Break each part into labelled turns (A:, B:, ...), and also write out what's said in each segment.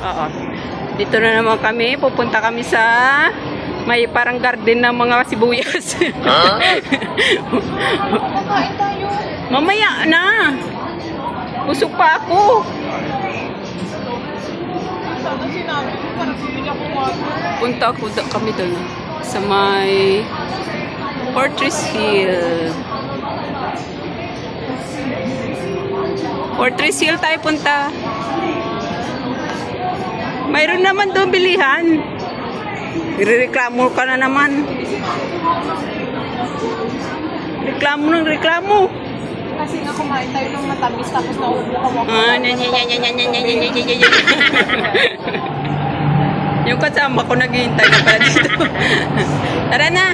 A: Oo. Dito na naman kami. Pupunta kami sa may parang garden ng mga sibuyas.
B: Kakain tayo.
A: Mamaya na. Busog pa ako.
B: Sana sinabi mo para bumili ako water.
A: Punta kami doon sa may Fortress Hill. Fortress Hill tayo punta. Mayroon naman doon bilihan. Irereklamo ka na naman. Reklamo ng reklamo.
B: Kasi nga kumain tayo ng matamis tapos naubo ka mo.
A: Yung kasama ko naghihintay na pala dito. Tara na.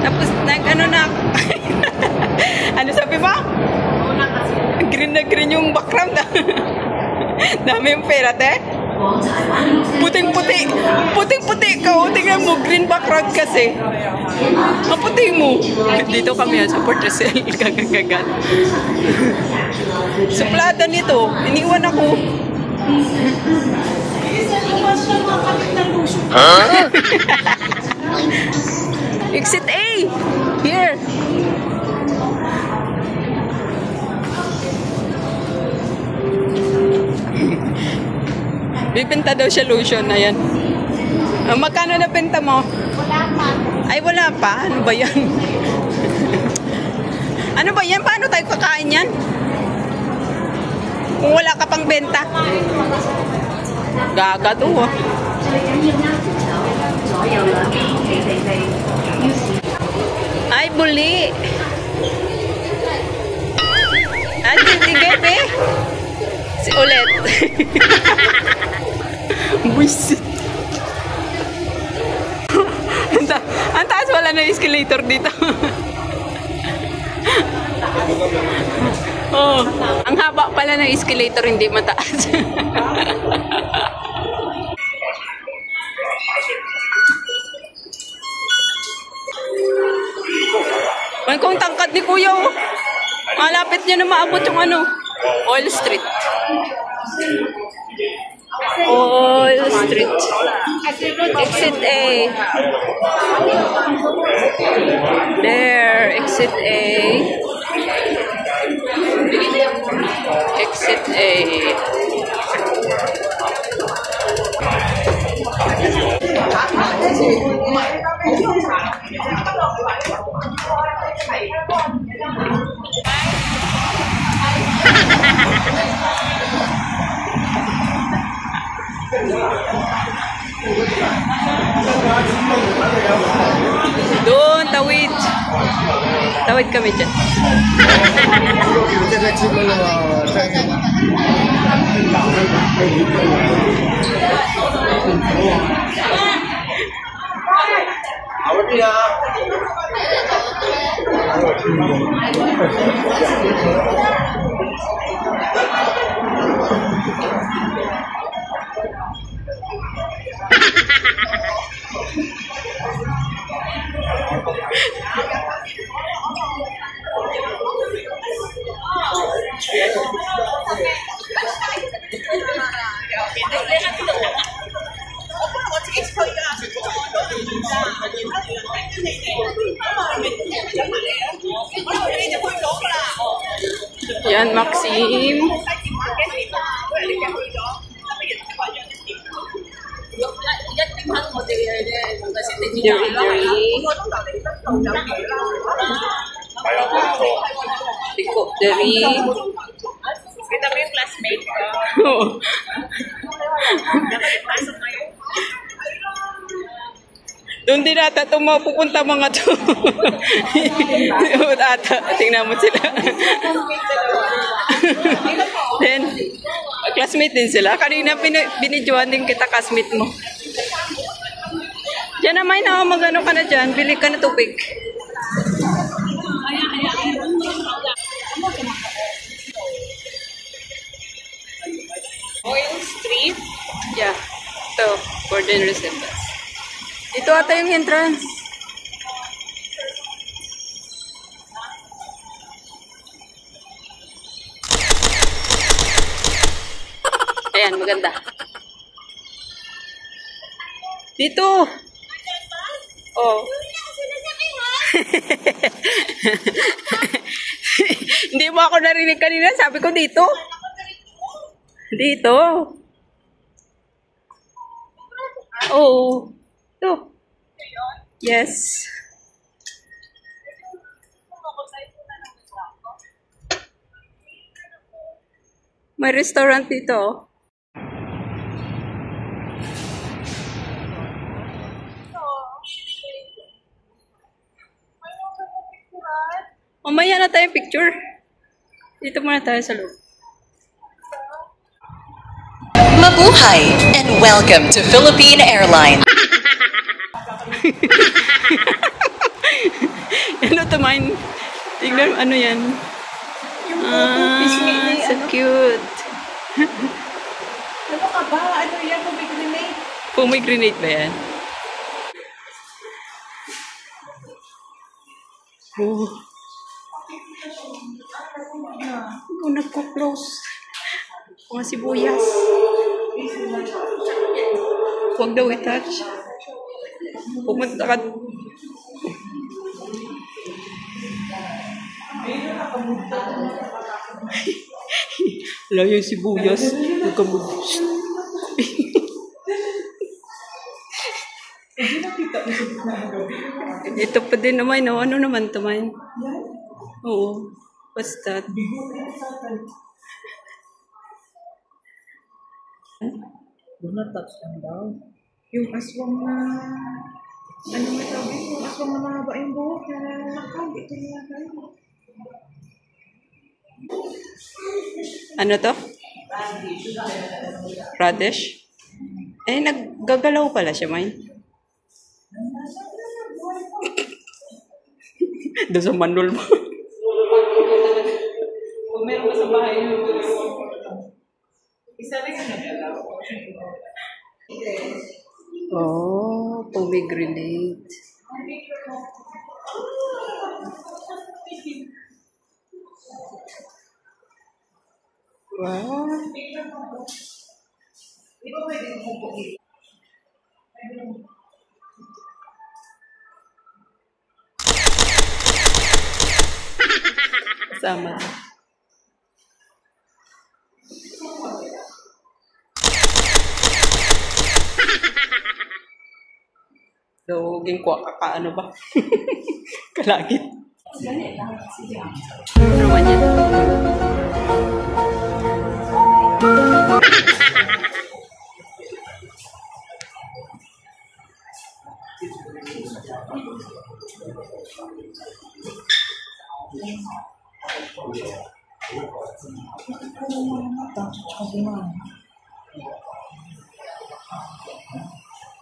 A: Tapos ano na. Ano sabi mo? Green na green yung background. Dami yung pera, te. Puting-puti. Puting-puti ka. O, tingnan mo. Green background kasi. Ang puti mo. Dito kami sa Fortress Hill. Gagagat. Suplada nito. Iniwan ako. Exit A. Here. Bibenta daw siya lotion. Ayan. Magkano na benta mo?
B: Wala pa.
A: Ay, wala pa. Ano ba yan? Ano ba yan? Paano tayo kakain yan? Kung wala ka pang benta. Gaga to, ah. Ay, buli. Ay, sige, be. Si ulit. Buisit. Ang taas wala na escalator dito. Oh, ang haba pala ng escalator, hindi mataas. May kung tangkad ni Kuya, oh. Malapit niya na maabot yung ano, Oil Street. Oil Street. Exit A. There, exit A. Exit A. Doon, tawid. Tawid kami dyan. Yan, Maxim. Tiko, dari.
B: Kita mo yung classmate ko.
A: Oo. Doon din ata itong mapupunta mga to. Ata, tingnan mo sila. Then, classmate din sila. Kanina binidyoan din kita, classmate mo. Diyan naman na, magano ka na dyan. Bili ka na tubig. Oil Street? Yeah. Ito, Gordon Recetas. Dito ata yung entrance. Ayan, maganda. Dito. Oh. Hindi mo ako narinig kanina. Sabi ko dito. Dito. Oh. Ito. Yes. May restaurant dito. Mamaya na tayo picture. Dito muna tayo sa loob.
C: Mabuhay and welcome to Philippine Airlines.
A: Ano to mine? Tignan, ano yan? So cute.
B: Ano ka ba? Ano yan? Pomegranate?
A: Pomegranate ba yan? Oh. Oh, nagko-close. Mga sibuyas. Huwag daw i-touch. Pumunta ka. Wala yung sibuyas. Huwag ka mag... Ito pa din naman. No? Ano naman ito man? Oo. What's that?
B: Touch lang daw. Yung aswang na... Ano nga tawag yun? Yung aswang na mahaba yung buhok na nakakal. Ito niya kayo.
A: Ano to? Radish? Eh, naggagalaw pala siya, Mine. Doon sa manol mo.
B: Kung meron ka sa bahay yun, isa rin yung nagalaw.
A: Oh, pomegranate. Wow. Sama. So, gingkwa ka ano ba? Kalagit. Ano naman yan?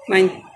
A: Mine.